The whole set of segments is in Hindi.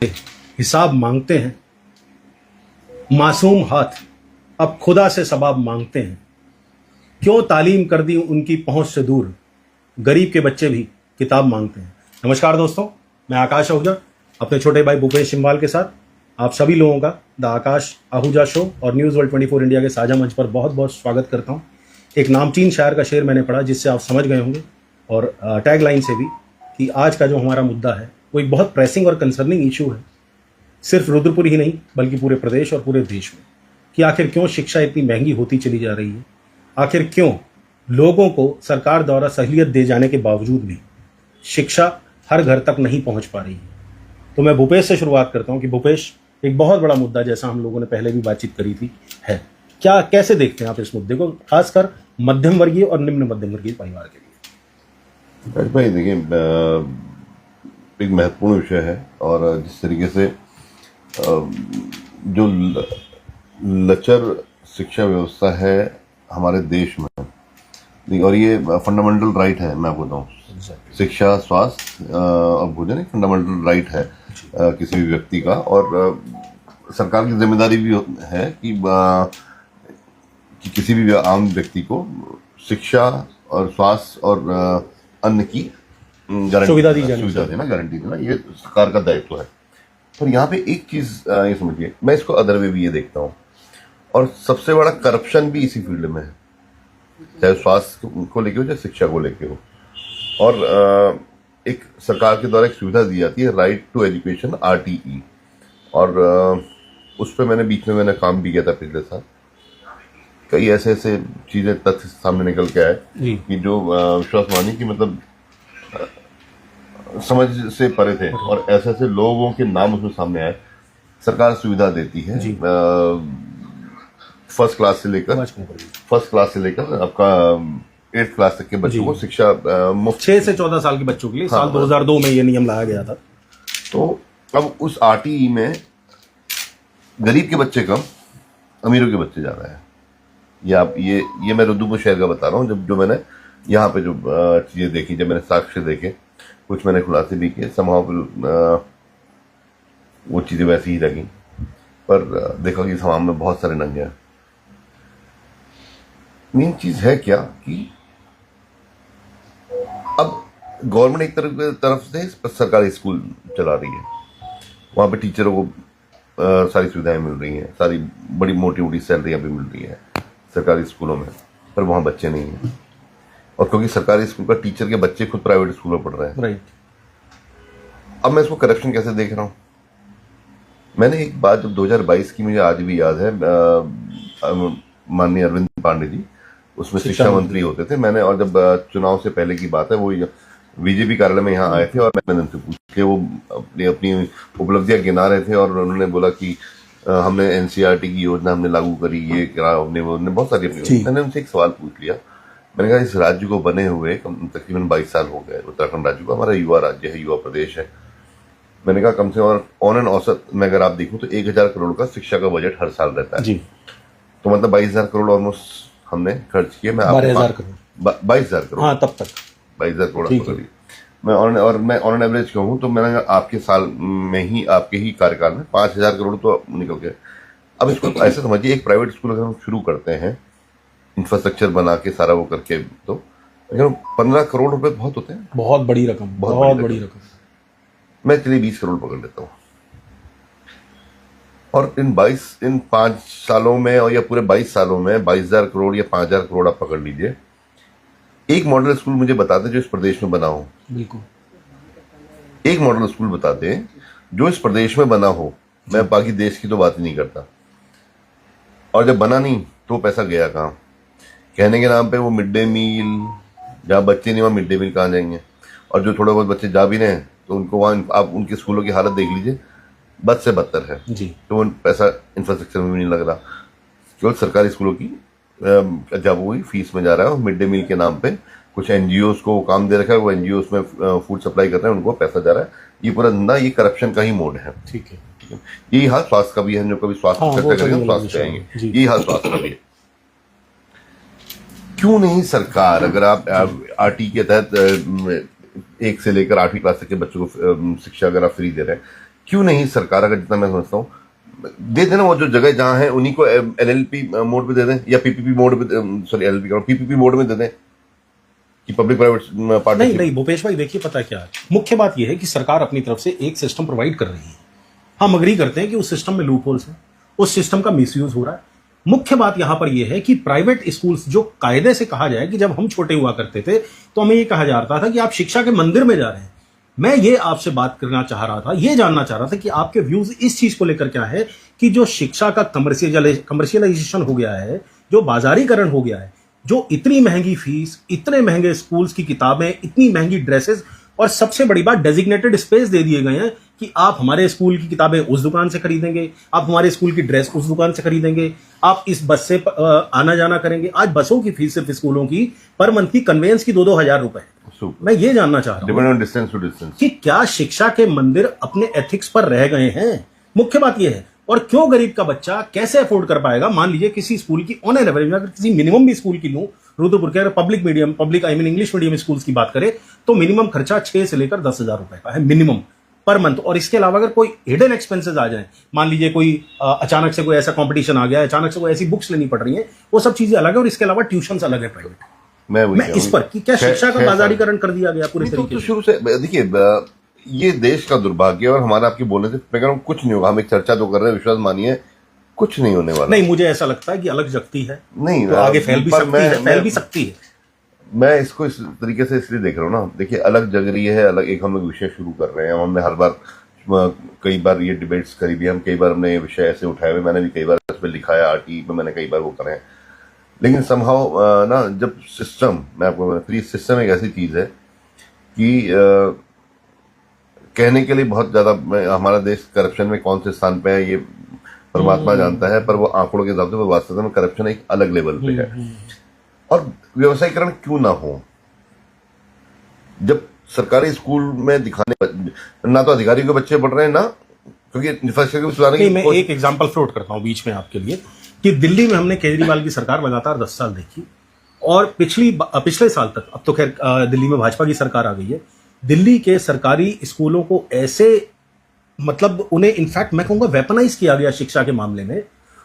हिसाब मांगते हैं। मासूम हाथ अब खुदा से सवाब मांगते हैं। क्यों तालीम कर दी उनकी पहुंच से दूर, गरीब के बच्चे भी किताब मांगते हैं। नमस्कार दोस्तों, मैं आकाश आहूजा अपने छोटे भाई भूपेश सिम्बाल के साथ आप सभी लोगों का द आकाश आहूजा शो और न्यूज़ वर्ल्ड 24 इंडिया के साझा मंच पर बहुत बहुत स्वागत करता हूं। एक नामचीन शायर का शेर मैंने पढ़ा जिससे आप समझ गए होंगे, और टैग लाइन से भी, कि आज का जो हमारा मुद्दा है वो एक बहुत प्रेसिंग और कंसर्निंग इशू है, सिर्फ रुद्रपुर ही नहीं बल्कि पूरे प्रदेश और पूरे देश में। कि आखिर क्यों शिक्षा इतनी महंगी होती चली जा रही है, आखिर क्यों लोगों को सरकार द्वारा सहूलियत दे जाने के बावजूद भी शिक्षा हर घर तक नहीं पहुंच पा रही है। तो मैं भूपेश से शुरुआत करता हूं कि भूपेश, एक बहुत बड़ा मुद्दा, जैसा हम लोगों ने पहले भी बातचीत करी थी, है क्या, कैसे देखते हैं आप इस मुद्दे को, खासकर मध्यम वर्गीय और निम्न मध्यम वर्गीय परिवार के लिए? भाई देखिए, एक महत्वपूर्ण विषय है, और जिस तरीके से जो लचर शिक्षा व्यवस्था है हमारे देश में, और ये फंडामेंटल राइट है, मैं आपको बताऊँ, शिक्षा, स्वास्थ्य और भोजन एक फंडामेंटल राइट है किसी भी व्यक्ति का, और सरकार की जिम्मेदारी भी है कि किसी भी आम व्यक्ति को शिक्षा और स्वास्थ्य और अन्न की सुविधा देना, गारंटी देना, ये सरकार का दायित्व है। पर यहाँ पे एक चीज ये समझिए, मैं इसको अदर वे भी ये देखता हूँ, और सबसे बड़ा करप्शन भी इसी फील्ड में है, चाहे स्वास्थ्य को लेके हो चाहे शिक्षा को लेके हो। और एक सरकार के द्वारा एक सुविधा दी जाती है, राइट टू एजुकेशन, RTE, और उस पर मैंने बीच में काम भी किया था पिछले साल। कई ऐसे चीजें, तथ्य सामने निकल के आए कि जो विश्वास मानी कि मतलब समझ से परे थे, और ऐसे लोगों के नाम उसमें सामने आए। सरकार सुविधा देती है फर्स्ट क्लास से लेकर आपका 8th क्लास तक के बच्चों को शिक्षा मुफ्त, 6 से 14 साल के बच्चों के लिए। साल 2002 में ये नियम लाया गया था। तो अब उस RTE में गरीब के बच्चे कम, अमीरों के बच्चे ज्यादा है। ये मैं रुद्रपुर शहर का बता रहा हूँ। जब जो मैंने यहाँ पे जो चीजें देखी, जब मैंने साक्ष्य देखे, कुछ मैंने खुलासे भी किए, समाव वो चीजें वैसी ही लगी, पर देखा कि समाज में बहुत सारे नंगे हैं। मेन चीज है क्या कि अब गवर्नमेंट एक तरफ से सरकारी स्कूल चला रही है, वहां पे टीचरों को सारी सुविधाएं मिल रही हैं, सारी बड़ी मोटी सैलरियां भी मिल रही है सरकारी स्कूलों में, पर वहां बच्चे नहीं हैं। और क्योंकि सरकारी स्कूल का टीचर के बच्चे खुद प्राइवेट स्कूल में पढ़ रहे हैं। राइट। अब मैं इसको करप्शन कैसे देख रहा हूं? मैंने एक बात जब 2022 की, मुझे आज भी याद है, माननीय अरविंद पांडे जी उसमें शिक्षा मंत्री होते थे। मैंने, और जब चुनाव से पहले की बात है, वो बीजेपी कार्यालय में यहाँ आए थे, और मैंने उनसे पूछ के वो अपनी उपलब्धियां गिना रहे थे, और उन्होंने बोला कि हमने NCERT की योजना हमने लागू करी, ये करा, हमने बहुत सारी अपनी। मैंने उनसे एक सवाल पूछ लिया, मैंने कहा इस राज्य को बने हुए तकरीबन 22 साल हो गए, उत्तराखंड राज्य को, हमारा युवा राज्य है, युवा प्रदेश है। मैंने कहा कम से कम ऑन एंड औसत में अगर आप देखो तो 1000 करोड़ का शिक्षा का बजट हर साल रहता है जी। तो मतलब 22,000 करोड़ ऑलमोस्ट हमने खर्च किए। मैं 12,000 करोड़, 22,000 करोड़, हाँ तब तक 22,000 करोड़ मैं ऑन एन एवरेज कहूँ तो मैंने आपके साल में ही, आपके ही कार्यकाल में 5,000 करोड़ तो निकल गए। अब इसको ऐसे समझिए, एक प्राइवेट स्कूल अगर हम शुरू करते हैं, इंफ्रास्ट्रक्चर बना के सारा वो करके, तो 15 करोड़ रुपए बहुत होते हैं, बहुत बड़ी रकम, बहुत बड़ी रकम। मैं चलिए 20 करोड़ पकड़ लेता हूँ, और इन 5 सालों में, और या पूरे 22 सालों में 22,000 करोड़ या 5,000 करोड़ आप पकड़ लीजिए। एक मॉडल स्कूल मुझे बता दें जो इस प्रदेश में बना हो। बिल्कुल, एक मॉडल स्कूल बता दें जो इस प्रदेश में बना हो। मैं बाकी देश की तो बात ही नहीं करता। और जब बना नहीं तो पैसा गया कहाँ? कहने के नाम पे वो मिड डे मील, जहाँ बच्चे नहीं वहाँ मिड डे मील कहाँ जाएंगे? और जो थोड़े बहुत बच्चे जा भी रहे हैं तो उनको वहाँ, आप उनके स्कूलों की हालत देख लीजिए, बद से बदतर है जी। तो वो पैसा इंफ्रास्ट्रक्चर में भी नहीं लग रहा, केवल सरकारी स्कूलों की जब वही फीस में जा रहा है। और मिड डे मील के नाम पे कुछ NGOs को काम दे रखा है, वो NGOs में फूड सप्लाई कर रहे हैं, उनको पैसा जा रहा है। ये पूरा धंधा, ये करप्शन का ही मोड है। ठीक है। यही हाल स्वास्थ्य का भी है, जो कभी स्वास्थ्य चर्चा करेंगे स्वास्थ्य जाएंगे, यही हाल स्वास्थ्य का भी है। क्यों नहीं सरकार, अगर आप RT के तहत 1 से लेकर 8वीं क्लास तक के बच्चों को शिक्षा अगर आप फ्री दे रहे हैं, क्यों नहीं सरकार, अगर जितना मैं समझता हूँ, दे देना वो जो जगह जहां है उन्हीं को एलएलपी मोड पे दे दें, या पीपीपी मोड पे, सॉरी एलएलपी का पीपीपी मोड में दे दें कि पब्लिक प्राइवेट नहीं पार्टनरशिप। नहीं भूपेश भाई, देखिए पता क्या है, मुख्य बात यह है कि सरकार अपनी तरफ से एक सिस्टम प्रोवाइड कर रही है, हम अग्री करते हैं कि उस सिस्टम में लूप होल्स हैं, उस सिस्टम का मिसयूज हो रहा है। मुख्य बात यहां पर यह है कि प्राइवेट स्कूल्स, जो कायदे से कहा जाए कि जब हम छोटे हुआ करते थे तो हमें यह कहा जाता था कि आप शिक्षा के मंदिर में जा रहे हैं। मैं ये आपसे बात करना चाह रहा था, ये जानना चाह रहा था कि आपके व्यूज इस चीज को लेकर क्या है कि जो शिक्षा का कमर्शियलाइजेशन हो गया है, जो बाजारीकरण हो गया है, जो इतनी महंगी फीस, इतने महंगे स्कूल्स की किताबें, इतनी महंगी ड्रेसेस, और सबसे बड़ी बात डेजिग्नेटेड स्पेस दे दिए गए हैं कि आप हमारे स्कूल की किताबें उस दुकान से खरीदेंगे, आप हमारे स्कूल की ड्रेस उस दुकान से खरीदेंगे, आप इस बस से आना जाना करेंगे। आज बसों की फीस सिर्फ स्कूलों की पर मंथ की कन्वेंस की 2-2 हजार रुपए। मैं ये जानना चाह रहा हूं डिस्टेंस टू डिस्टेंस कि क्या शिक्षा के मंदिर अपने एथिक्स पर रह गए हैं? मुख्य बात यह है। और क्यों गरीब का बच्चा कैसे अफोर्ड कर पाएगा? मान लीजिए किसी स्कूल की ऑन एन एवरेज, अगर किसी मिनिमम भी स्कूल की लूं, रुद्रपुर के अगर public I mean English medium schools की बात करें तो मिनिमम खर्चा 6 से लेकर 10 हजार रुपए का है मिनिमम पर मंथ। और इसके अलावा अगर कोई हिडन एक्सपेंसेस आ जाए, मान लीजिए कोई अचानक से कोई ऐसा कंपटीशन आ गया, अचानक से कोई ऐसी बुक्स लेनी पड़ रही है, वो सब चीजें अलग है। और इसके अलावा ट्यूशन अलग है प्राइवेट। मैं इस पर कि क्या शिक्षा का बाजारीकरण कर दिया गया पूरे तरीके तो से? शुरू से देखिए, ये देश का दुर्भाग्य, और हमारा आपके बोलने से मैं कह रहा हूं कुछ नहीं होगा। हम एक चर्चा तो कर रहे हैं, विश्वास मानिए कुछ नहीं होने वाला। नहीं, मुझे ऐसा लगता है कि अलग जगती है, नहीं तो आगे फैल भी सकती है। मैं इसको इस तरीके से इसलिए देख रहा हूँ ना, देखिए अलग जग रही है, अलग एक हम लोग विषय शुरू कर रहे हैं। हमने हर बार कई बार ये डिबेट्स करी भी, हम कई बार हमने ये विषय ऐसे उठाए हुए, मैंने भी कई बार इस पर लिखा है, आरटी में मैंने कई बार वो करे हैं। लेकिन समहाउ ना, जब सिस्टम, मैं आपको फ्री सिस्टम एक ऐसी चीज है कि कहने के लिए बहुत ज्यादा, हमारा देश करप्शन में कौन से स्थान पे है ये परमात्मा जानता है, पर वो आंकड़ों के हिसाब से वो वास्तव में करप्शन एक अलग लेवल पे है। और व्यवसायीकरण क्यों ना हो? जब सरकारी स्कूल में दिखाने, ना तो अधिकारियों के बच्चे पढ़ रहे हैं, ना क्योंकि इंफ्रास्ट्रक्चर सुधारने की। मैं एक एग्जांपल फ्लोट करता हूं बीच में आपके लिए कि दिल्ली में हमने केजरीवाल की सरकार लगातार 10 साल देखी, और पिछले साल तक, अब तो खैर दिल्ली में भाजपा की सरकार आ गई है, दिल्ली के सरकारी स्कूलों को ऐसे, मतलब उन्हें इनफैक्ट मैं कहूंगा वेपनाइज किया गया शिक्षा के मामले में।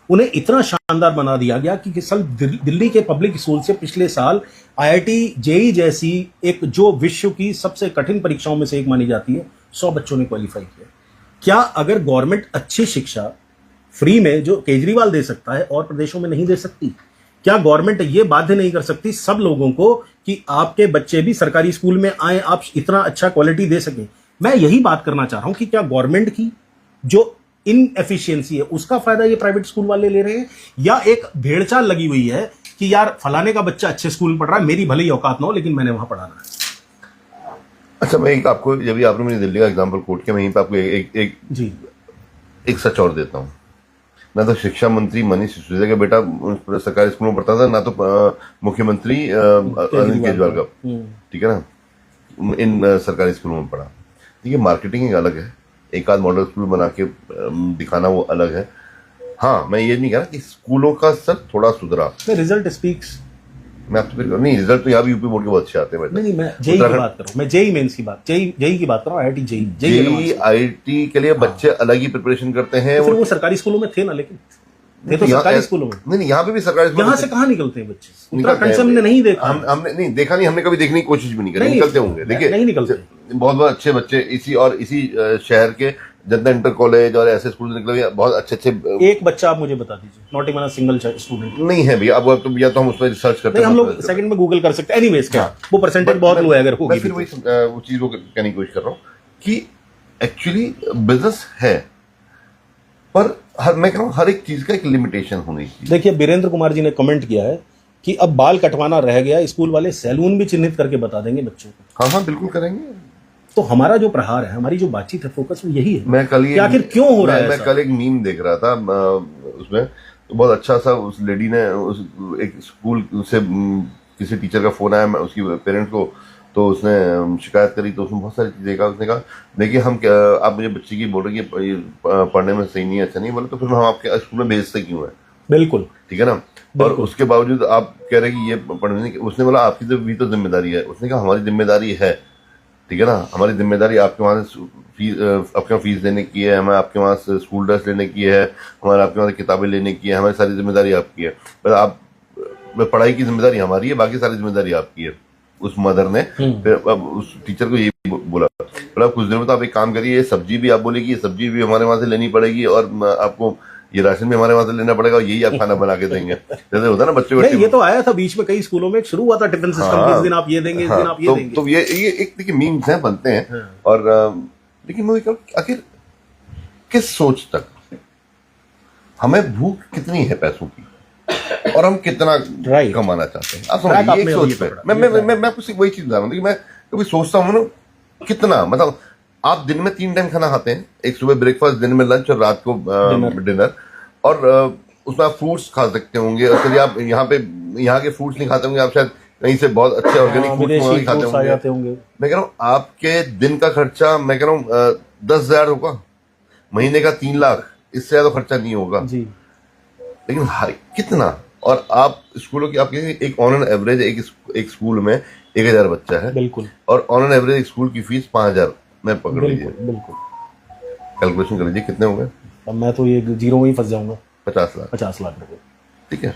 उन्हें इतना शानदार बना दिया गया कि सल दिल्ली के पब्लिक स्कूल से पिछले साल आईआईटी जेईई जैसी एक जो विश्व की सबसे कठिन परीक्षाओं में से एक मानी जाती है, 100 बच्चों ने क्वालिफाई किया। क्या अगर गवर्नमेंट अच्छी शिक्षा फ्री में जो केजरीवाल दे सकता है और प्रदेशों में नहीं दे सकती? क्या गवर्नमेंट ये बाध्य नहीं कर सकती सब लोगों को कि आपके बच्चे भी सरकारी स्कूल में आए, आप इतना अच्छा क्वालिटी दे सकें? मैं यही बात करना चाह रहा हूं कि क्या गवर्नमेंट की जो इनएफिशिएंसी है उसका फायदा ये प्राइवेट स्कूल वाले ले रहे हैं, या एक भेड़चाल लगी हुई है कि यार फलाने का बच्चा अच्छे स्कूल में पढ़ रहा है, मेरी भले ही औकात ना हो लेकिन मैंने वहां पढ़ाना है। अच्छा, मैं एक आपको, जब भी आपने मुझे दिल्ली का एग्जांपल कोट किया, मैं यहीं पे आपको एक सच और देता हूं। ना तो शिक्षा मंत्री मनीष सिसोदिया का बेटा सरकारी स्कूल में पढ़ता था, ना तो मुख्यमंत्री अरविंद केजरीवाल का, ठीक है ना, इन सरकारी स्कूलों में पढ़ा। देखिए मार्केटिंग एक अलग है, एक आध मॉडल स्कूल बना के दिखाना वो अलग है। हाँ, मैं ये नहीं कह रहा कि स्कूलों का स्तर थोड़ा सुधरा। Result speaks. मैं आपसे फिर नहीं, रिजल्ट तो यहाँ भी यूपी बोर्ड के बहुत अच्छे आते हैं। नहीं, मैं जेई की बात कर रहा हूँ, मैं जेई मेंस की बात, जेई की बात कर रहा हूँ, आईआईटी जेई आईआईटी के लिए बच्चे अलग ही प्रिपरेशन करते हैं। तो वो सरकारी स्कूलों में थे ना, लेकिन थे तो सरकारी स्कूलों में। नहीं, यहाँ पे भी सरकारी स्कूल। यहाँ से कहाँ निकलते हैं बच्चे? उत्तराखंड से हमने नहीं देखा, हमने नहीं देखा, नहीं हमने कभी देखने की कोशिश भी नहीं करी। निकलते होंगे, देखिए नहीं निकलते, बहुत बहुत अच्छे बच्चे इसी शहर के जनता इंटर कॉलेज और ऐसे स्कूल निकले, बहुत अच्छे। एक बच्चा आप मुझे बता दीजिए, not even a single student नहीं है भैया। अब तो या तो हम उस पर रिसर्च करते हैं, हम लोग सेकंड में गूगल कर सकते हैं। एनीवेज, क्या वो परसेंटेज बहुत लो है अगर होगी। फिर वही वो चीज को कहने की कोशिश कर रहा हूँ कि एक्चुअली बिजनेस है, पर मैं कह रहा हूँ हर एक चीज का एक लिमिटेशन होनी चाहिए। देखिए, वीरेंद्र कुमार जी ने कमेंट किया है कि अब बाल कटवाना रह गया, स्कूल वाले सैलून भी चिन्हित करके बता देंगे बच्चों को। हाँ, बिल्कुल करेंगे। तो हमारा जो प्रहार है, हमारी जो बातचीत है, फोकस वो यही है। मैं कल ये आखिर क्यों हो रहा है? मैं कल एक मीम देख रहा था, उसमें तो बहुत अच्छा सा उस लेडी ने एक स्कूल से किसी टीचर का फोन आया उसकी पेरेंट्स को, तो उसने शिकायत करी, तो उसमें बहुत सारी चीजें कहा। उसने कहा देखिए आप मुझे बच्ची की बोल रही है पढ़ने में सही नहीं है, अच्छा नहीं, बोले तो फिर हम आपके स्कूल में भेजते क्यों है? बिल्कुल, ठीक है ना। और उसके बावजूद आप कह रहे हैं कि ये पढ़ने, उसने बोला आपकी तो भी तो जिम्मेदारी है। उसने कहा हमारी जिम्मेदारी है, ठीक है ना, हमारी जिम्मेदारी आपके वहां से आपके वहाँ फीस देने की है, हमें आपके वहां से स्कूल ड्रेस लेने की है, हमारे आपके वहां से किताबें लेने की है, हमारी सारी जिम्मेदारी आपकी है। पर आप पढ़ाई की जिम्मेदारी हमारी है, बाकी सारी जिम्मेदारी आपकी है। उस मदर ने फिर अब उस टीचर को ये बोला, पर आप कुछ दिनों में तो आप एक काम करिए, ये सब्जी भी आप बोलेगी, ये सब्जी भी हमारे वहां से लेनी पड़ेगी और आपको ये राशन भी हमारे वहां से लेना पड़ेगा और यही आप खाना बना के देंगे। जैसे होता है ना बच्चों नहीं, ये तो आया था बीच में कई स्कूलों में, शुरू हुआ था टिफिन सिस्टम कि इस दिन आप ये देंगे, इस दिन आप ये देंगे। तो ये एक देखिए मीम्स हैं, बनते हैं। और लेकिन मैं कहूँ आखिर किस सोच तक, हमें भूख कितनी है पैसों की और हम कितना कमाना चाहते हैं, आप समझिए एक सोच पे। मैं आपको वही चीज बता रहा हूँ कि मैं कभी सोचता हूँ ना कितना, मतलब आप दिन में 3 टाइम खाना खाते हैं, एक सुबह ब्रेकफास्ट, दिन में लंच और रात को डिनर, और उसमें आप फ्रूट्स खा सकते होंगे, और चलिए आप यहाँ के फ्रूट्स नहीं खाते होंगे, आप शायद कहीं से बहुत अच्छे ऑर्गेनिक फ्रूट्स खाते होंगे। मैं कह रहा हूँ आपके दिन का खर्चा, मैं कह रहा हूँ 10,000 होगा, महीने का 3 लाख, इससे ज्यादा खर्चा नहीं होगा जी। लेकिन कितना, और आप स्कूलों की आप एक ऑन एन एवरेज एक स्कूल में 1,000 बच्चा है बिल्कुल, और ऑन एन एवरेज एक स्कूल की फीस 5,000 में पकड़ लीजिए, बिल्कुल कैलकुलेशन कर लीजिए कितने होंगे। अब मैं तो ये जीरो में ही फंस जाऊंगा। 50 लाख, 50 लाख रुपए, ठीक है।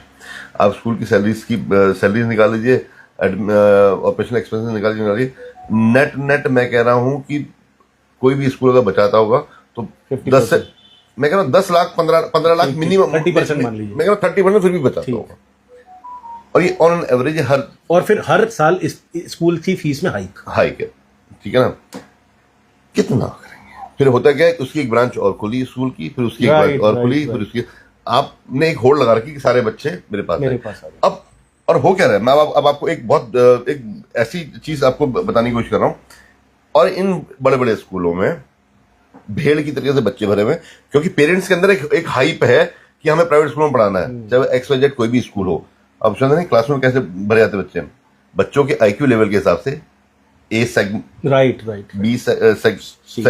आप स्कूल की सैलरीज निकाल लीजिए, ऑपरेशनल एक्सपेंसेस निकालिए, नेट मैं कह रहा हूं कि कोई भी स्कूल अगर बचाता होगा तो 10 से, मैं कह रहा हूँ 10 लाख 15 लाख मिनिमम, 30% मान लीजिए, मैं कह रहा हूँ 30% फिर भी बचाता होगा, और ये ऑन एन एवरेज हर, और फिर हर साल इस स्कूल की फीस में हाइक है, ठीक है ना। कितना करेंगे, फिर होता क्या है, उसकी एक ब्रांच और खुली स्कूल की, फिर उसकी एक ब्रांच और खुली, फिर उसकी आपने एक होल्ड लगा रखी कि सारे बच्चे मेरे पास है। अब और हो क्या रहा है, मैं अब आपको एक ऐसी चीज आपको बताने की कोशिश कर रहा हूं, और इन बड़े बड़े स्कूलों में भेड़ की तरीके से बच्चे भरे हुए, क्योंकि पेरेंट्स के अंदर एक हाइप है कि हमें प्राइवेट स्कूल में पढ़ाना है, चाहे XYZ कोई भी स्कूल हो। अब समझ नहीं क्लास में कैसे भरे जाते बच्चे, बच्चों के IQ लेवल के हिसाब से A section, right, B section, C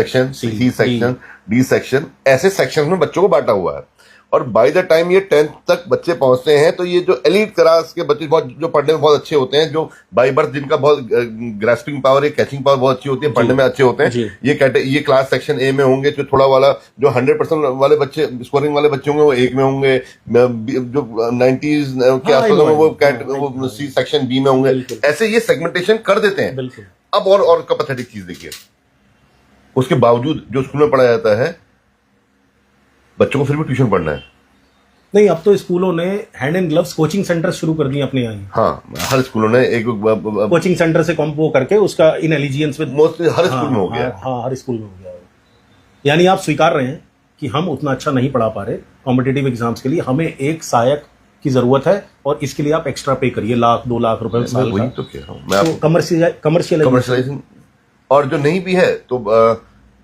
section, D section, ऐसे सेक्शन में बच्चों को बांटा हुआ है। और बाय द टाइम ये 10th तक बच्चे पहुंचते हैं, तो ये जो एलीट क्लास के बच्चे बहुत, जो पढ़ने में बहुत अच्छे होते हैं, जो बाय बर्थ जिनका बहुत ग्रास्पिंग पावर, कैचिंग पावर बहुत अच्छी होती है, पढ़ने में अच्छे होते हैं, ये क्लास सेक्शन A में होंगे। जो थोड़ा वाला, जो 100% वाले बच्चे, स्कोरिंग वाले बच्चे होंगे, वो 1 में होंगे, जो 90s के आसपास होंगे वो C सेक्शन B में होंगे। ऐसे ये सेगमेंटेशन कर देते हैं। अब और का पैथेटिक चीज देखिए, उसके बावजूद जो स्कूल में पढ़ाया जाता है, बच्चों को फिर भी ट्यूशन पढ़ना है। नहीं, अब तो स्कूलों ने hand and gloves coaching centre शुरू कर दिए अपने यहाँ। हाँ, हर स्कूलों ने एक कोचिंग सेंटर से कॉम्बो करके उसका इन एलिजियंस में मोस्टली हर स्कूल में हो गया। हाँ, हर स्कूल में हो गया। यानी आप स्वीकार रहे हैं कि हम उतना अच्छा नहीं पढ़ा पा रहे कॉम्पिटिटिव एग्जाम्स के लिए, हमें एक सहायक की जरूरत है, और इसके लिए आप एक्स्ट्रा पे करिए, 1-2 लाख रुपए साल का। तो कह रहा हूं मैं, कमर्शियलाइजेशन। और जो नहीं भी है तो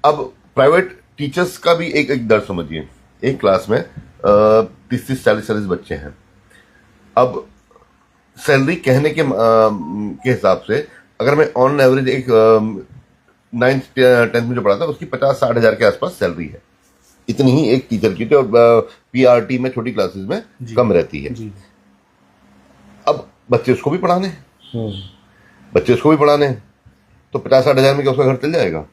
अब प्राइवेट टीचर्स का भी एक डर समझिए, एक क्लास में 30-40 बच्चे हैं। अब सैलरी कहने के हिसाब से, अगर मैं ऑन एवरेज एक 9th-10th में जो पढ़ा था, उसकी 50-60 हजार के आसपास सैलरी है, इतनी ही एक टीचर की, और PRT में छोटी क्लासेस में कम रहती है। अब बच्चे उसको भी पढ़ाने, तो 50-60 हजार में क्या उसका घर चल जाएगा?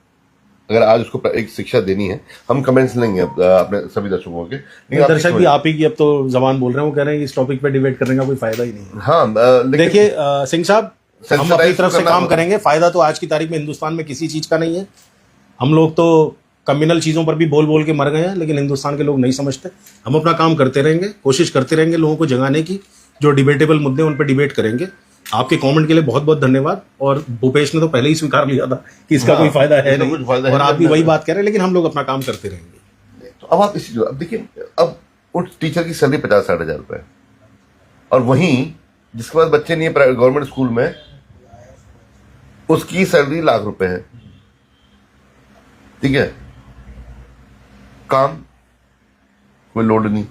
अगर आज उसको एक शिक्षा देनी है, हम कमेंट्स लेंगे अपने सभी दर्शकों के। दर्शक भी आप ही की अब तो जबान बोल रहे हैं, वो कह रहे हैं इस टॉपिक पे डिबेट करने का कोई फायदा ही नहीं है। हाँ, देखिए सिंह साहब, हम अपनी तरफ से काम करेंगे। फायदा तो आज की तारीख में हिंदुस्तान में किसी चीज का नहीं है। हम लोग तो कम्युनल चीजों पर भी बोल बोल के मर गए हैं, लेकिन हिंदुस्तान के लोग नहीं समझते। हम अपना काम करते रहेंगे, कोशिश करते रहेंगे लोगों को जगाने की, जो डिबेटेबल मुद्दे उन पर डिबेट करेंगे। आपके कमेंट के लिए बहुत बहुत धन्यवाद। और भूपेश ने तो पहले ही स्वीकार लिया था कि इसका कोई फायदा है नहीं, और आप भी वही बात कह रहे हैं, लेकिन हम लोग अपना काम करते रहेंगे। तो अब आप अब देखिए, अब उस टीचर की सैलरी 50-60 हजार रुपए, और वहीं जिसके पास बच्चे नहीं है गवर्नमेंट स्कूल में, उसकी सैलरी लाख रुपए है, ठीक है, काम कोई लोड नहीं।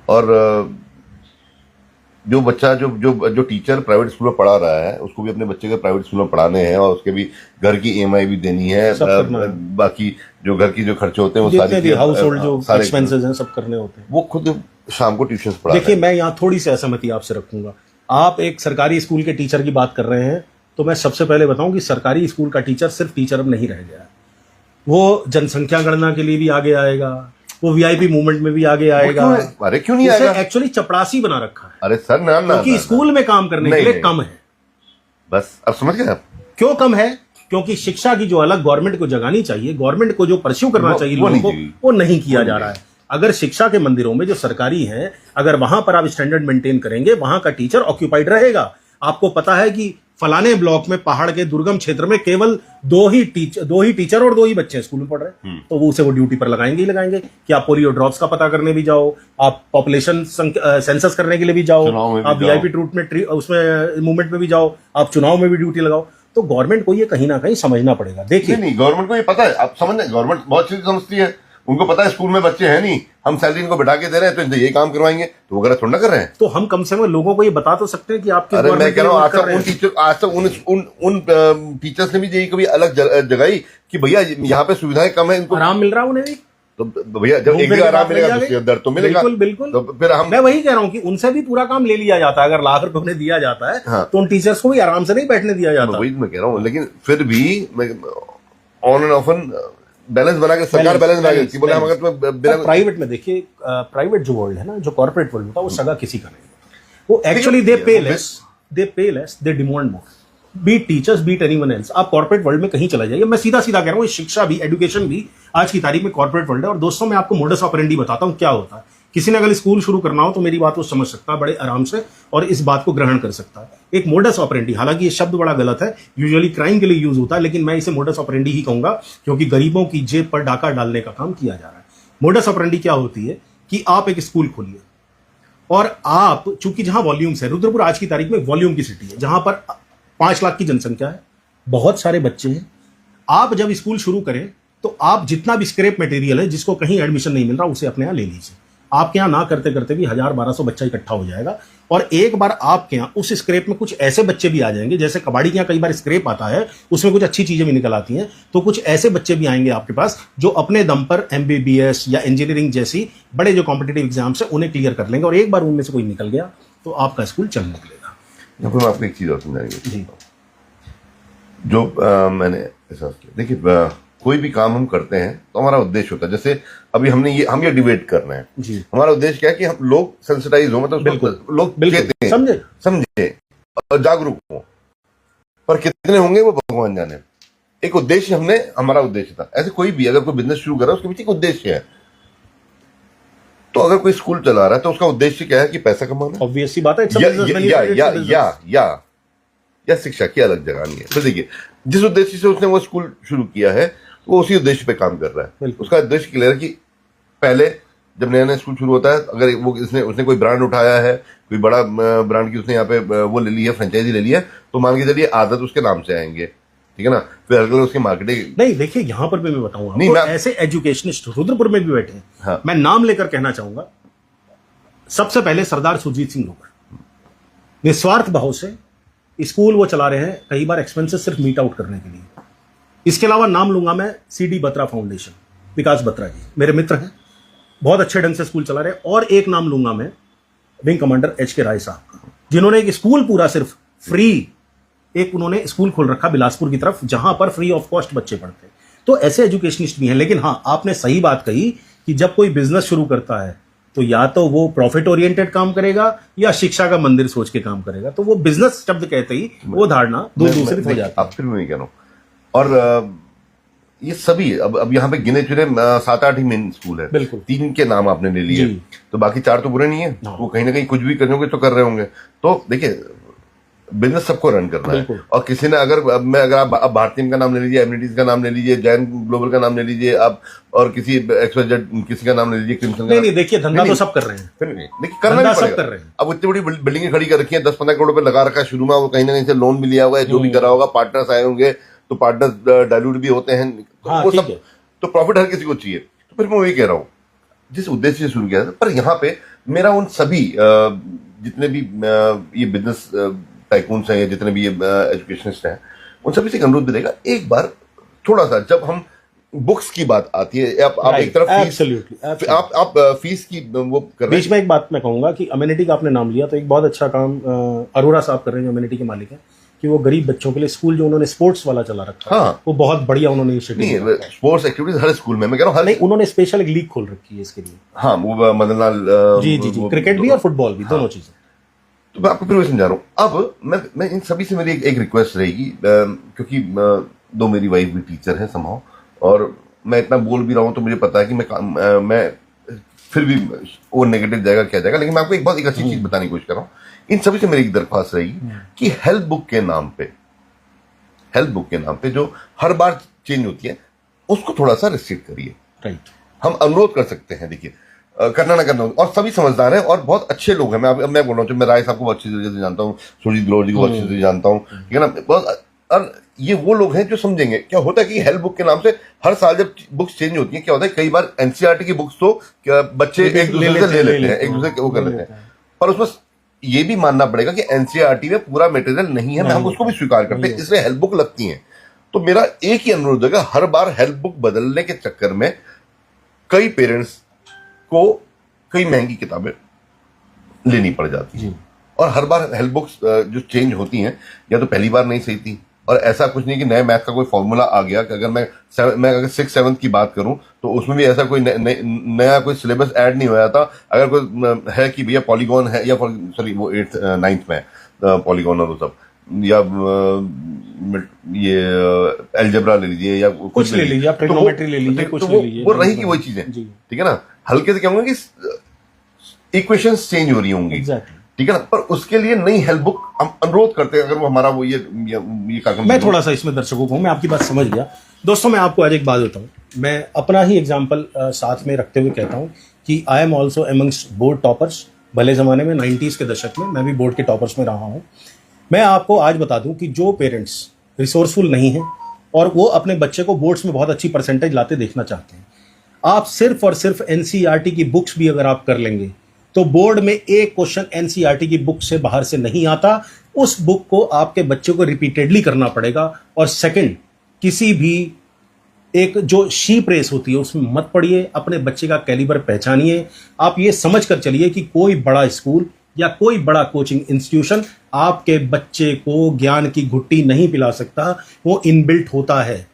और जो बच्चा जो टीचर प्राइवेट स्कूल में पढ़ा रहा है, उसको भी अपने बच्चे को प्राइवेट स्कूल में पढ़ाने हैं, और उसके भी घर की EMI भी देनी है, बाकी जो घर की जो खर्चे होते हैं, वो सारी हाउस होल्ड जो एक्सपेंसेस हैं सब करने होते हैं, वो खुद शाम को ट्यूशन पढ़ा। देखिए, मैं यहाँ थोड़ी सी असहमति आपसे रखूंगा। आप एक सरकारी स्कूल के टीचर की बात कर रहे हैं, तो मैं सबसे पहले बताऊं कि सरकारी स्कूल का टीचर सिर्फ टीचर अब नहीं रह गया है। वो जनसंख्या गणना के लिए भी आगे आएगा, वो वीआईपी मूवमेंट में भी आगे आएगा। अरे क्यों नहीं आएगा? एक्चुअली चपरासी बना रखा है। अरे सर ना ना, क्योंकि स्कूल में काम करने के लिए कम है। बस अब समझ गए आप क्यों कम है? क्योंकि शिक्षा की जो अलग गवर्नमेंट को जगानी चाहिए, गवर्नमेंट को जो परस्यू करना चाहिए लोगों को, वो नहीं किया जा रहा है। अगर शिक्षा के मंदिरों में जो सरकारी है, अगर वहां पर आप स्टैंडर्ड मेंटेन करेंगे, वहां का टीचर ऑक्यूपाइड रहेगा। आपको पता है कि फलाने ब्लॉक में पहाड़ के दुर्गम क्षेत्र में केवल दो ही टीचर और 2 ही बच्चे स्कूल में पढ़ रहे हैं, तो वो उसे वो ड्यूटी पर लगाएंगे ही लगाएंगे। कि आप पोलियो ड्रॉप्स का पता करने भी जाओ, आप पॉपुलेशन सेंसस करने के लिए भी जाओ, आप वीआईपी रूट में उसमें मूवमेंट में भी जाओ, आप चुनाव में भी ड्यूटी लगाओ। तो गवर्नमेंट को ये कहीं ना कहीं समझना पड़ेगा। देखिए नहीं, गवर्नमेंट को ये पता है, आप समझ, गवर्नमेंट बहुत चीज समझती है। उनको पता है स्कूल में बच्चे हैं नहीं, हम सैलरी इनको बैठा के दे रहे हैं तो इनसे ये काम करवाएंगे, तो वो गलत थोड़ा कर रहे हैं। तो हम कम से कम लोगों को ये बता तो सकते हैं कि आपके अरे मैं कह रहा हूँ आज तक उन टीचर्स ने भी यही कभी अलग जगाई कि भैया यहाँ पे सुविधाएं कम है, इनको आराम मिल रहा है उन्हें। तो भैया जब एक जगह आराम मिलेगा दूसरी दर्द तो मिलेगा। बिल्कुल बिल्कुल। तो फिर मैं वही कह रहा हूँ कि उनसे भी पूरा काम ले लिया जाता है। अगर लाख रुपए उन्हें दिया जाता है, हाँ, तो उन टीचर्स को भी आराम से नहीं बैठने दिया जाता। वही मैं कह रहा हूँ, लेकिन फिर भी ऑन एंड ऑफन बैलेंस बना के सरकार बैलेंस बना के बोले हम अगर तुम्हें प्राइवेट में देखिए, प्राइवेट जो वर्ल्ड है ना, जो कॉर्पोरेट वर्ल्ड होता है, वो सगा किसी का नहीं। वो actually they pay less, they demand more, be it teachers, be it anyone else. आप कॉर्पोरेट वर्ल्ड में कहीं चला जाइए, मैं सीधा सीधा कह रहा हूँ, शिक्षा भी, एजुकेशन भी आज की तारीख में कॉर्पोरेट वर्ल्ड है। और दोस्तों मैं आपको मोडस ऑपरेंडी बताता हूँ क्या होता है। किसी ने अगर स्कूल शुरू करना हो तो मेरी बात को समझ सकता है बड़े आराम से और इस बात को ग्रहण कर सकता है। एक मोडस ऑपरेंडी, हालांकि ये शब्द बड़ा गलत है, यूजुअली क्राइम के लिए यूज होता है, लेकिन मैं इसे मोडस ऑपरेंडी ही कहूंगा क्योंकि गरीबों की जेब पर डाका डालने का काम किया जा रहा है। मोडस ऑपरेंडी क्या होती है कि आप एक स्कूल खोलिए और आप, चूंकि जहां वॉल्यूम्स है, रुद्रपुर आज की तारीख में वॉल्यूम की सिटी है, जहां पर 5 लाख की जनसंख्या है, बहुत सारे बच्चे हैं। आप जब स्कूल शुरू करें तो आप जितना भी स्क्रैप मटेरियल है, जिसको कहीं एडमिशन नहीं मिल रहा, उसे अपने यहां ले लीजिए। आपके यहां ना करते करते भी 1000-1200 बच्चा इकट्ठा हो जाएगा और एक बार आपके यहां उस स्क्रैप में कुछ ऐसे बच्चे भी आ जाएंगे, जैसे कबाड़ी के यहां कई बार स्क्रैप आता है, उसमें कुछ अच्छी चीजें भी निकल आती हैं, तो कुछ ऐसे बच्चे भी आएंगे आपके पास जो अपने दम पर एमबीबीएस या इंजीनियरिंग जैसी बड़े जो कॉम्पिटिटिव एग्जाम्स है उन्हें क्लियर कर लेंगे और एक बार उनमें से कोई निकल गया तो आपका स्कूल चल निकलेगा। मैं आपको एक चीज और समझाएंगे जो मैंने एहसास किया। देखिए कोई भी काम हम करते हैं तो हमारा उद्देश्य होता है। जैसे अभी हम ये डिबेट कर रहे हैं जी। हमारा उद्देश्य क्या है कि हम लोग सेंसिटाइज हो, मतलब लोग कहते हैं समझे और जागरूक हो, पर कितने होंगे वो भगवान जाने। एक उद्देश्य हमारा उद्देश्य था। ऐसे कोई भी अगर कोई बिजनेस शुरू कर रहा है उसके पीछे एक उद्देश्य है। तो अगर कोई स्कूल चला रहा है तो उसका उद्देश्य क्या है कि पैसा कमाना, ऑब्वियस सी बात है, या शिक्षा की अलग जगह नहीं है। तो देखिए जिस उद्देश्य से उसने वो स्कूल शुरू किया है वो उसी उद्देश्य पे काम कर रहा है। उसका उद्देश्य क्लियर है कि पहले जब नया नया स्कूल शुरू होता है, अगर वो उसने कोई ब्रांड उठाया है, कोई बड़ा ब्रांड की उसने यहाँ पे वो ले ली है, फ्रेंचाइजी ले ली है, तो मान के चलिए आदत उसके नाम से आएंगे, ठीक है ना। फिर अगले उसकी मार्केटिंग नहीं। देखिए यहाँ पर भी मैं बताऊंगा नहीं, ऐसे एजुकेशनिस्ट रुद्रपुर में भी बैठे हैं, हाँ। मैं नाम लेकर कहना चाहूंगा, सबसे पहले सरदार सुरजीत सिंह लोकर निस्वार्थ भाव से स्कूल वो चला रहे हैं, कई बार एक्सपेंसेस सिर्फ मीट आउट करने के लिए। इसके अलावा नाम लूंगा मैं CD बत्रा फाउंडेशन, विकास बत्रा जी मेरे मित्र हैं, बहुत अच्छे ढंग से स्कूल चला रहे हैं। और एक नाम लूंगा मैं विंग कमांडर HK राय साहब, जिन्होंने एक स्कूल पूरा सिर्फ फ्री, एक उन्होंने स्कूल खोल रखा बिलासपुर की तरफ, जहां पर फ्री ऑफ कॉस्ट बच्चे पढ़ते। तो ऐसे एजुकेशनिस्ट भी हैं। लेकिन हाँ, आपने सही बात कही कि जब कोई बिजनेस शुरू करता है तो या तो वो प्रॉफिट ओरिएंटेड काम करेगा या शिक्षा का मंदिर सोच के काम करेगा। तो वो बिजनेस शब्द कहते ही वो धारणा दूसरी हो जाती है। फिर मैं कह रहा हूं, और ये सभी अब यहाँ पे गिने चुने 7-8 ही मेन स्कूल है, बिल्कुल 3 के नाम आपने ले लिए, तो बाकी 4 तो बुरे नहीं है, वो कहीं ना कहीं कुछ भी करने होंगे तो कर रहे होंगे। तो देखिए बिजनेस सबको रन करना है, और किसी ने अगर आप भारतीय का नाम ले लीजिए, एमिनिटीज का नाम ले लीजिए, जैन ग्लोबल का नाम ले लीजिए आप, और किसी XYZ किसी का नाम ले लीजिए, क्रिम्सन का। नहीं देखिए धंधा तो सब कर रहे हैं, देखिए करना भी सब कर रहे हैं। अब इतनी बड़ी बिल्डिंगें खड़ी कर रखी है, 10-15 करोड़ रुपए लगा रखा है शुरू में, वो कहीं ना कहीं से लोन भी लिया हुआ है, जो भी करा होगा, पार्टनर्स आए होंगे, तो पार्टनर्स डाइल्यूट भी होते हैं, वो सब, तो प्रॉफिट हर किसी को चाहिए। तो फिर मैं वही कह रहा हूँ, जिस उद्देश्य से शुरू किया था, पर यहाँ पे मेरा उन सभी जितने भी ये बिजनेस टाइकून्स हैं या जितने भी ये एजुकेशनिस्ट हैं, उन सभी से अनुरोध भी रहेगा, एक बार थोड़ा सा जब हम बुक्स की बात आती है, आप एक तरफ आप फीस की वो कर रहे हैं। बीच में एक बात मैं कहूंगा कि अमेनिटी का आपने नाम लिया, तो एक बहुत अच्छा काम अरोड़ा साहब कर रहे हैं जो अमेनिटी के मालिक हैं। कि वो गरीब बच्चों के लिए स्कूल जो उन्होंने स्पोर्ट्स वाला चला रखा है, हाँ। वो बहुत बढ़िया उन्होंने इनिशिएटिव नहीं, स्पोर्ट्स एक्टिविटीज हर स्कूल में, मैं कह रहा हूँ हर नहीं, उन्होंने स्पेशल एक लीग खोल रखी है इसके लिए। हाँ, वो मदन लाल जी जी जी, क्रिकेट भी और फुटबॉल भी, दोनों चीजें। तो मैं आपको फिर वही समझा रहा हूँ। अब मैं इन सभी से मेरी एक रिक्वेस्ट रहेगी, क्योंकि दो मेरी वाइफ भी टीचर है समहाउ, और मैं इतना बोल भी रहा हूँ तो मुझे पता है कि मैं फिर भी वो नेगेटिव जाएगा क्या जाएगा, लेकिन मैं आपको एक अच्छी चीज बताने की कोशिश कर रहा हूँ। इन सभी से मेरी एक दरख्वास्त रहेगी कि हेल्थ बुक के नाम पे जो हर बार चेंज होती है, उसको थोड़ा सा रिस्ट्रिक्ट करिए। राइट, हम अनुरोध कर सकते हैं, देखिए करना ना करना, और सभी समझदार हैं और बहुत अच्छे लोग हैं। मैं बोल रहा हूँ, मैं राय साहब को बहुत अच्छी तरीके से जानता हूँ, सुरजीत ग्लोवर जी को अच्छी तरीके से जानता हूँ, ठीक है ना। बहुत, और ये वो लोग हैं जो समझेंगे। क्या होता है कि हेल्थ बुक के नाम से हर साल जब बुक्स चेंज होती हैं, क्या होता है कई बार एनसीईआरटी की बुक्स तो बच्चे एक दूसरे से ले लेते हैं, एक दूसरे को कर लेते हैं, पर उसमें ये भी मानना पड़ेगा कि एनसीईआरटी में पूरा मटेरियल नहीं है, हम उसको भी स्वीकार करते हैं, इसलिए हेल्थ बुक लगती है। तो मेरा एक ही अनुरोध है, हर बार हेल्थ बुक बदलने के चक्कर में कई पेरेंट्स को कई महंगी किताबें लेनी पड़ जाती हैं, और हर बार हेल्थ बुक्स जो चेंज होती हैं, या तो पहली बार नहीं सही थी, और ऐसा कुछ नहीं कि नए मैथ का कोई फॉर्मूला आ गया कि अगर मैं अगर 6th-7th की बात करूं तो उसमें भी ऐसा कोई नया कोई सिलेबस ऐड नहीं होया था। अगर कोई है कि भैया पॉलीगॉन है, या सॉरी वो 8th-9th में पॉलीगॉन और वो सब, या ये अलजेब्रा ले लीजिए, या कुछ ले लीजिए, आप ट्रिग्नोमेट्री ले लीजिए, कुछ ले लीजिए, वो रही की वही चीजें, ठीक है ना। हल्के से क्या होंगे कि इक्वेशंस चेंज हो रही होंगी, ठीक है ना, पर उसके लिए नई हेल्प बुक हम अनुरोध करते हैं। अगर वो हमारा वो ये कार्यक्रम, मैं थोड़ा सा इसमें दर्शकों को, मैं आपकी बात समझ गया। दोस्तों, मैं आपको आज एक बात बताऊं, मैं अपना ही एग्जांपल साथ में रखते हुए कहता हूं कि I am also amongst board toppers. भले जमाने में 90s के दशक में मैं भी बोर्ड के टॉपर्स में रहा हूं। मैं आपको आज बता दूं कि जो पेरेंट्स रिसोर्सफुल नहीं हैं और वो अपने बच्चे को बोर्ड्स में बहुत अच्छी परसेंटेज लाते देखना चाहते हैं, आप सिर्फ और सिर्फ एनसीईआरटी की बुक्स भी अगर आप कर लेंगे तो बोर्ड में एक क्वेश्चन एनसीईआरटी की बुक से बाहर से नहीं आता। उस बुक को आपके बच्चे को रिपीटेडली करना पड़ेगा। और सेकंड, किसी भी एक जो शीप रेस होती है उसमें मत पड़िए, अपने बच्चे का कैलिबर पहचानिए। आप ये समझ कर चलिए कि कोई बड़ा स्कूल या कोई बड़ा कोचिंग इंस्टीट्यूशन आपके बच्चे को ज्ञान की घुट्टी नहीं पिला सकता, वो इनबिल्ट होता है।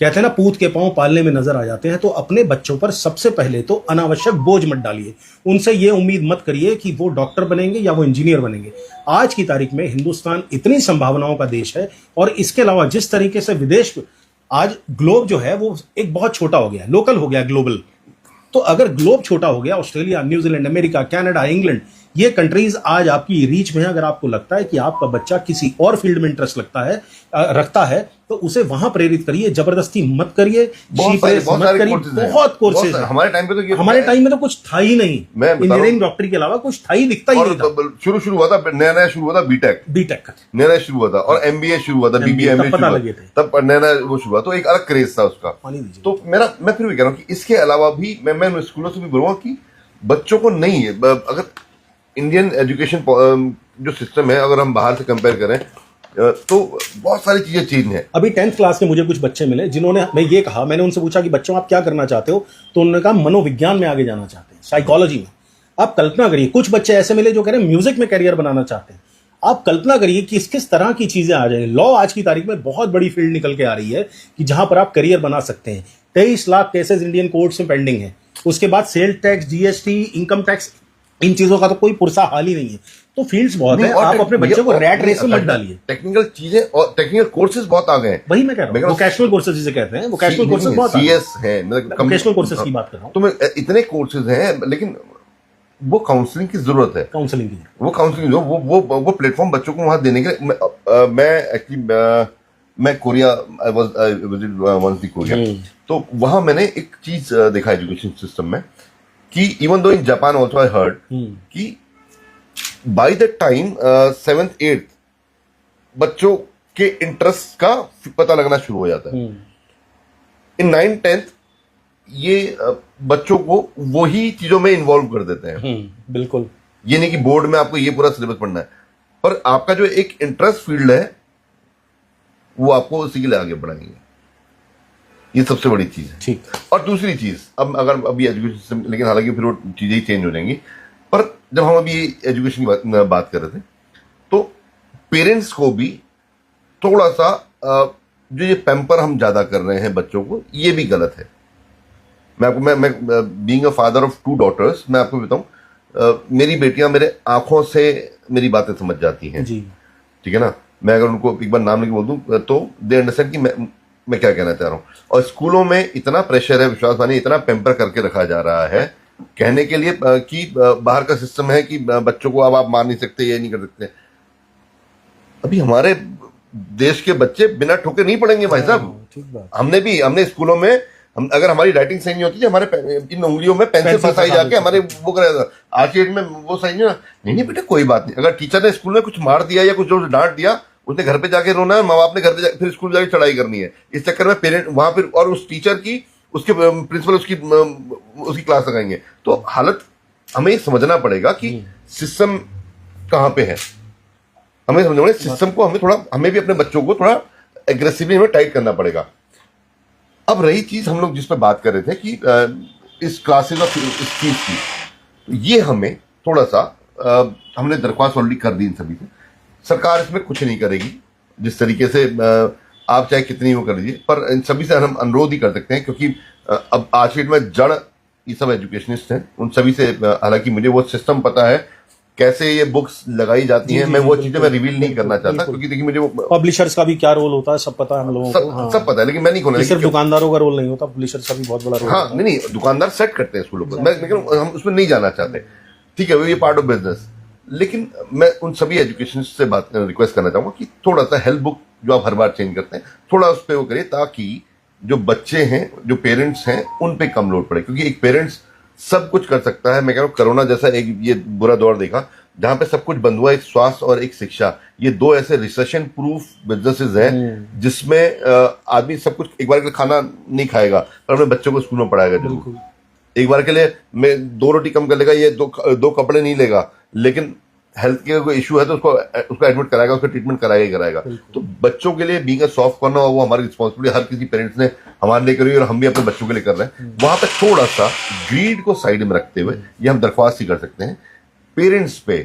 कहते हैं ना, पूत के पांव पालने में नजर आ जाते हैं। तो अपने बच्चों पर सबसे पहले तो अनावश्यक बोझ मत डालिए। उनसे ये उम्मीद मत करिए कि वो डॉक्टर बनेंगे या वो इंजीनियर बनेंगे। आज की तारीख में हिंदुस्तान इतनी संभावनाओं का देश है, और इसके अलावा जिस तरीके से विदेश, आज ग्लोब जो है वो एक बहुत छोटा हो गया, लोकल हो गया, ग्लोबल। तो अगर ग्लोब छोटा हो गया, Australia, New Zealand, America, Canada, England, ये कंट्रीज आज आपकी रीच में है। अगर आपको लगता है कि आपका बच्चा किसी और फील्ड में इंटरेस्ट रखता है तो उसे वहां प्रेरित करिए, जबरदस्ती मत करिए, बहुत कोर्सेज। हमारे टाइम पे तो हमारे टाइम में तो कुछ था ही नहीं, इंजीनियरिंग डॉक्टरी के अलावा कुछ था ही, दिखता ही नहीं था। शुरू हुआ था, नया शुरू हुआ था बीटेक नया शुरू हुआ था, और एमबीए शुरू हुआ था, बीबीए तब नया वो शुरू हुआ, तो एक अलग क्रेज था उसका। तो मैं फिर भी कह रहा हूँ कि इसके अलावा भी मैं स्कूलों से भी बोलूंगा कि बच्चों को नहीं, अगर इंडियन एजुकेशन जो सिस्टम है अगर हम बाहर से कंपेयर करें तो बहुत सारी चीजें चेंज हैं। अभी 10th क्लास के मुझे कुछ बच्चे मिले जिन्होंने, मैं ये कहा, मैंने उनसे पूछा कि बच्चों आप क्या करना चाहते हो, तो उन्होंने कहा मनोविज्ञान में आगे जाना चाहते हैं, साइकोलॉजी में। आप कल्पना करिए, कुछ बच्चे ऐसे मिले जो कह रहे हैं म्यूजिक में करियर बनाना चाहते हैं। आप कल्पना करिए कि किस तरह की चीजें आ जाएंगी। लॉ आज की तारीख में बहुत बड़ी फील्ड निकल के आ रही है कि जहां पर आप करियर बना सकते हैं। 23 लाख केसेस इंडियन कोर्ट्स में पेंडिंग है। उसके बाद sale tax, GST, income tax, इन चीजों का तो कोई पुरसा हाल ही नहीं है। तो फील्ड्स बहुत है, आप अपने बच्चे को रैट रेस में मत डालिए। टेक्निकल चीजें और टेक्निकल कोर्सेज बहुत आ गए हैं। वही मैं कह रहा हूँ, वोकेशनल कोर्सेज जिसे कहते हैं, वोकेशनल कोर्सेज बहुत सीएस है, मतलब वोकेशनल कोर्सेज की बात कर रहा हूँ। तो मैं इतने कोर्सेज हैं, लेकिन वो काउंसलिंग की जरूरत है। काउंसलिंग की वो प्लेटफॉर्म बच्चों को वहां देने के लिए। मैं एक्चुअली मैं Korea, I visit once the Korea, तो वहां मैंने एक चीज देखा एजुकेशन सिस्टम में कि even though in Japan also I heard कि by the time 7th 8th बच्चों के इंटरेस्ट का पता लगना शुरू हो जाता है। इन 9th 10th ये बच्चों को वही चीजों में इन्वॉल्व कर देते हैं। बिल्कुल, ये नहीं कि बोर्ड में आपको ये पूरा सिलेबस पढ़ना है, पर आपका जो एक इंटरेस्ट फील्ड है वो आपको उसी के लिए आगे बढ़ाएंगे। ये सबसे बड़ी चीज है। ठीक। और दूसरी चीज, अब अगर अभी एजुकेशन सिस्टम, लेकिन हालांकि फिर वो चीजें ही चेंज हो जाएंगी, पर जब हम अभी एजुकेशन की बात कर रहे थे, तो पेरेंट्स को भी थोड़ा सा जो ये पैम्पर हम ज्यादा कर रहे हैं बच्चों को, ये भी गलत है। मैं आपको मैं being a father of 2 daughters, मैं आपको बताऊं, मेरी बेटियां मेरे आंखों से मेरी बातें समझ जाती हैं जी। ठीक है ना। मैं अगर उनको एक बार नाम लेके बोल दूं तो दे अंडरस्टैंड कि मैं क्या कहना चाह रहा हूं। और स्कूलों में इतना प्रेशर है, विश्वास मानिए, इतना पैम्पर करके रखा जा रहा है कहने के लिए कि बाहर का सिस्टम है कि बच्चों को अब आप मार नहीं सकते, ये नहीं कर सकते। अभी हमारे देश के बच्चे बिना ठोके नहीं पढ़ेंगे भाई साहब। हमने स्कूलों में, हम अगर हमारी राइटिंग सही नहीं होती, हमारे इन उंगलियों में पेंसिल फंसाई जाके हमारे वो कराया। आज के डेट में वो सही नहीं बेटा कोई बात नहीं। अगर टीचर ने स्कूल में कुछ मार दिया या कुछ जो डांट दिया, उसने घर पे जाके रोना है, माँ बाप ने घर पे फिर स्कूल जाके चढ़ाई करनी है। इस चक्कर में पेरेंट वहां पर और उस टीचर की, उसके प्रिंसिपल उसकी क्लास लगाएंगे। तो हालत हमें समझना पड़ेगा कि सिस्टम कहाँ पे है। हमें समझना पड़ेगा सिस्टम को, हमें भी अपने बच्चों को थोड़ा एग्रेसिवली हमें टाइट करना पड़ेगा। अब रही चीज हम लोग जिस पर बात कर रहे थे कि इस क्लासेस ऑफ इस चीज की, तो ये हमें थोड़ा सा हमने दरख्वास्त ऑलरेडी कर दी इन सभी से। सरकार इसमें कुछ नहीं करेगी, जिस तरीके से आप चाहे कितनी वो कर लीजिए, पर इन सभी से हम अनुरोध ही कर सकते हैं, क्योंकि अब आज की डेट में जड़ ये सब एजुकेशनिस्ट हैं, उन सभी से, हालांकि मुझे वो सिस्टम पता है कैसे ये बुक्स लगाई जाती हैं, मैं वो चीजें मैं रिवील नहीं करना चाहता, क्योंकि देखिए मुझे वो पब्लिशर्स का भी क्या रोल होता है सब पता है हम लोगों को। हाँ। सब पता है, लेकिन मैं नहीं खोलना। सिर्फ दुकानदारों का रोल नहीं होता, पब्लिशर्स का भी बहुत बड़ा रोल। हाँ, नहीं दुकानदार सेट करते हैं स्कूलों को, लेकिन हम उसमें नहीं जाना चाहते, ठीक है, ये पार्ट ऑफ बिजनेस। लेकिन मैं उन सभी एजुकेशन से बात रिक्वेस्ट करना चाहूंगा कि थोड़ा सा हेल्थ बुक जो आप हर बार चेंज करते हैं, थोड़ा उस पर वो करिए, ताकि जो बच्चे हैं, जो पेरेंट्स हैं, उन पे कम लोड पड़े। क्योंकि एक पेरेंट्स सब कुछ कर सकता है। मैं कह रहा हूँ कोरोना जैसा एक ये बुरा दौर देखा जहां पे सब कुछ बंद हुआ, एक स्वास्थ्य और एक शिक्षा, ये 2 ऐसे रिसेशन प्रूफ बिजनेसेस हैं जिसमें आदमी सब कुछ एक बार के लिए खाना नहीं खाएगा पर अपने बच्चों को स्कूल में पढ़ाएगा जरूर। एक बार के लिए मैं 2 रोटी कम कर लेगा, ये दो कपड़े नहीं लेगा, लेकिन हेल्थ के कोई इशू है तो उसको एडमिट कराएगा, उसका ट्रीटमेंट कराएगा ही कराएगा। तो बच्चों के लिए बीइंग अ सॉफ्ट कॉर्नर, वो हमारी रिस्पॉन्सिबिलिटी हर किसी पेरेंट्स ने हमारे लिए करी और हम भी अपने बच्चों के लिए कर रहे हैं। वहां पे थोड़ा सा ग्रीड को साइड में रखते हुए ये हम दरख्वास्त ही कर सकते हैं पेरेंट्स पे,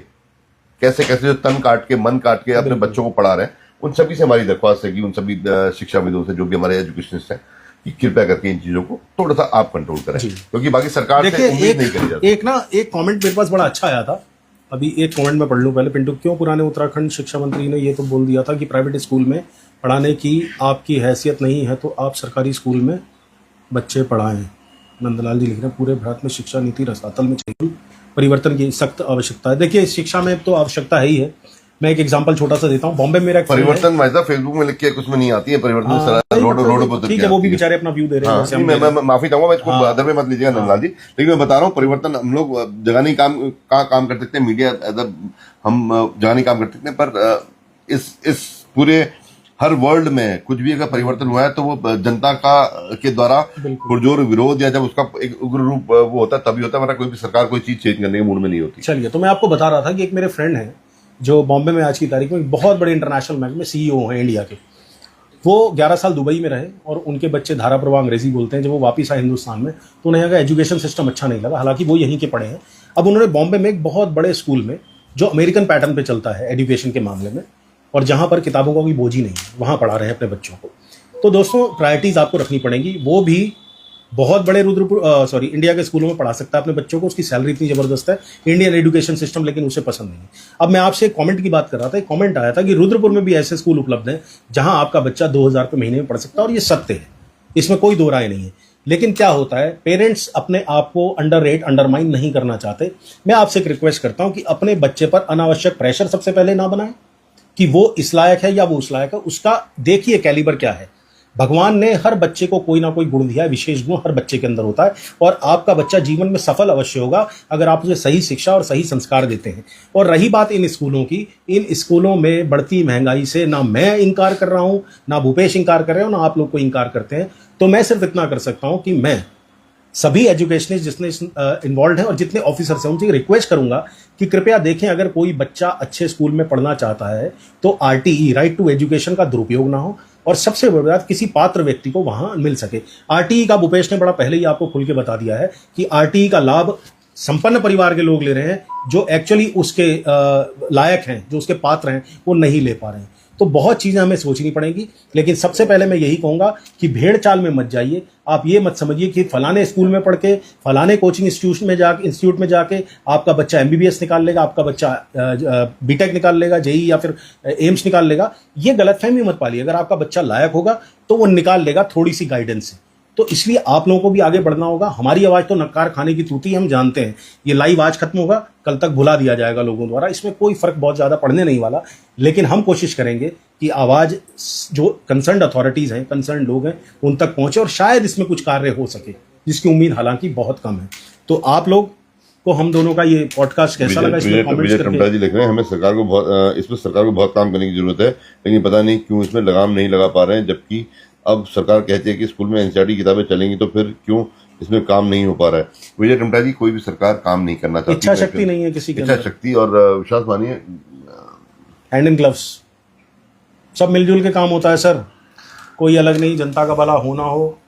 कैसे कैसे जो तन काट के मन काट के अपने बच्चों को पढ़ा रहे हैं, उन सभी से हमारी दरख्वास्त है कि उन सभी शिक्षाविदों से, जो भी हमारे एजुकेशनिस्ट हैं, कि कृपया करके इन चीजों को थोड़ा सा आप कंट्रोल करें, क्योंकि बाकी सरकार से उम्मीद नहीं करी जाती। एक कमेंट मेरे पास बड़ा अच्छा आया था, अभी एक कमेंट में पढ़ लूं पहले। पिंटू, क्यों पुराने उत्तराखंड शिक्षा मंत्री ने ये तो बोल दिया था कि प्राइवेट स्कूल में पढ़ाने की आपकी हैसियत नहीं है तो आप सरकारी स्कूल में बच्चे पढ़ाएं। नंदलाल जी लिख रहे हैं, पूरे भारत में शिक्षा नीति रसातल में चाहिए, परिवर्तन की सख्त आवश्यकता है। देखिए शिक्षा में तो आवश्यकता है ही है। मैं एक एग्जांपल छोटा सा देता हूँ। बॉम्बे में मेरा परिवर्तन भाई साहब फेसबुक में लिख के कुछ में नहीं आती है परिवर्तन, रोड पर ठीक है, वो भी बेचारे अपना व्यू दे रहे हैं। मैं माफी चाहूंगा, मैं इसको अदर में मत लीजिएगा नंदलाल जी, लेकिन मैं बता रहा हूँ परिवर्तन हम लोग जगह नहीं काम कर सकते, मीडिया हम जगह नहीं काम कर सकते, पर इस पूरे हर वर्ल्ड में कुछ भी अगर परिवर्तन हुआ है तो वो जनता के द्वारा पुरजोर विरोध या जब उसका एक उग्र रूप वो होता है तभी होता है, वरना कोई भी सरकार कोई चीज चेंज करने के मूड में नहीं होती। चलिए, तो मैं आपको बता रहा था कि एक मेरे फ्रेंड हैं जो बॉम्बे में आज की तारीख में बहुत बड़े इंटरनेशनल बैंक में सीईओ हैं इंडिया के। वो 11 साल दुबई में रहे और उनके बच्चे धारा प्रवाह अंग्रेजी बोलते हैं। जब वो वापस आए हिंदुस्तान में तो उन्हें यहाँ का एजुकेशन सिस्टम अच्छा नहीं लगा, हालांकि वो यहीं के पढ़े हैं। अब उन्होंने बॉम्बे में एक बहुत बड़े स्कूल में, जो अमेरिकन पैटर्न पे चलता है एजुकेशन के मामले में, और जहाँ पर किताबों का कोई बोझ ही नहीं है, वहाँ पढ़ा रहे हैं अपने बच्चों को। तो दोस्तों प्रायोरिटीज आपको रखनी पड़ेंगी। वो भी बहुत बड़े इंडिया के स्कूलों में पढ़ा सकता है अपने बच्चों को, उसकी सैलरी इतनी जबरदस्त है, इंडियन एजुकेशन सिस्टम, लेकिन उसे पसंद नहीं। अब मैं आपसे कमेंट की बात कर रहा था, एक कमेंट आया था कि रुद्रपुर में भी ऐसे स्कूल उपलब्ध हैं जहां आपका बच्चा 2000 रुपये महीने में पढ़ सकता है, और ये सत्य है, इसमें कोई दो राय नहीं है। लेकिन क्या होता है, पेरेंट्स अपने आप को अंडरमाइन नहीं करना चाहते। मैं आपसे एक रिक्वेस्ट करता हूं कि अपने बच्चे पर अनावश्यक प्रेशर सबसे पहले ना बनाएं कि वो इस लायक है या वो उस लायक है। उसका देखिए कैलिबर क्या है। भगवान ने हर बच्चे को कोई ना कोई गुण दिया है, विशेष गुण हर बच्चे के अंदर होता है, और आपका बच्चा जीवन में सफल अवश्य होगा अगर आप उसे सही शिक्षा और सही संस्कार देते हैं। और रही बात इन स्कूलों की, इन स्कूलों में बढ़ती महंगाई से ना मैं इनकार कर रहा हूं, ना भूपेश इनकार कर रहे हो, ना आप लोग को इनकार करते हैं। तो मैं सिर्फ इतना कर सकता हूं कि मैं सभी एजुकेशनिस्ट जितने इन्वॉल्व हैं और जितने ऑफिसर्स हैं उनसे रिक्वेस्ट करूंगा कि कृपया देखें, अगर कोई बच्चा अच्छे स्कूल में पढ़ना चाहता है तो RTE, राइट टू एजुकेशन, का दुरुपयोग ना हो, और सबसे बड़ी बात किसी पात्र व्यक्ति को वहां मिल सके। RTE का भूपेश ने बड़ा पहले ही आपको खुल के बता दिया है कि RTE का लाभ संपन्न परिवार के लोग ले रहे हैं, जो एक्चुअली उसके लायक हैं, जो उसके पात्र हैं, वो नहीं ले पा रहे हैं। तो बहुत चीजें हमें सोचनी पड़ेंगी। लेकिन सबसे पहले मैं यही कहूंगा कि भेड़ चाल में मत जाइए। आप ये मत समझिए कि फलाने स्कूल में पढ़ के, फलाने कोचिंग इंस्टीट्यूट में जाके आपका बच्चा एमबीबीएस निकाल लेगा, आपका बच्चा बीटेक निकाल लेगा, जेई या फिर एम्स निकाल लेगा। ये गलतफहमी मत पालिए। अगर आपका बच्चा लायक होगा तो वो निकाल लेगा थोड़ी सी गाइडेंस से। तो इसलिए आप लोगों को भी आगे बढ़ना होगा। हमारी आवाज तो नक्कार खाने की तूती, हम जानते हैं। ये लाइव आज खत्म होगा, कल तक भुला दिया जाएगा लोगों द्वारा, इसमें कोई फर्क बहुत ज्यादा पड़ने नहीं वाला। लेकिन हम कोशिश करेंगे कि आवाज जो कंसर्न्ड अथॉरिटीज हैं, कंसर्न्ड लोग हैं, उन तक पहुंचे और शायद इसमें कुछ कार्य हो सके, जिसकी उम्मीद हालांकि बहुत कम है। तो आप लोग को हम दोनों का ये पॉडकास्ट कैसा लगा, इसमें कमेंट्स विजय टमटा जी लिख रहे हैं, हमें सरकार को बहुत इसमें सरकार को बहुत काम करने की जरूरत है, लेकिन पता नहीं क्यों इसमें लगाम नहीं लगा पा रहे हैं। जबकि अब सरकार कहती है कि स्कूल में एनसीईआरटी किताबें चलेंगी, तो फिर क्यों इसमें काम नहीं हो पा रहा है। विजय टमटा जी, कोई भी सरकार काम नहीं करना चाहती, इच्छा शक्ति नहीं है किसी के इच्छा अंदर। शक्ति और विश्वास मानिए, हैंड इन ग्लव्स, सब मिलजुल के काम होता है सर, कोई अलग नहीं। जनता का भला होना हो,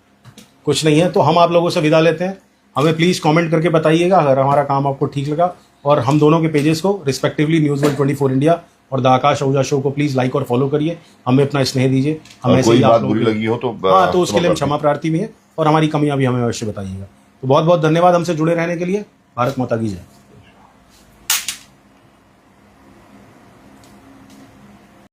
कुछ नहीं है। तो हम आप लोगों से विदा लेते हैं। हमें प्लीज़ कमेंट करके बताइएगा अगर हमारा काम आपको ठीक लगा, और हम दोनों के पेजेस को रिस्पेक्टिवली न्यूज़ वर्ल्ड 24 इंडिया और द आकाश आहूजा शो को प्लीज़ लाइक और फॉलो करिए। हमें अपना स्नेह दीजिए। हमें कोई बात बुरी लगी हो तो हाँ, तो उसके लिए हम क्षमा प्रार्थी भी हैं, और हमारी कमियां भी हमें अवश्य बताइएगा। तो बहुत बहुत धन्यवाद हमसे जुड़े रहने के लिए। भारत माता की जय।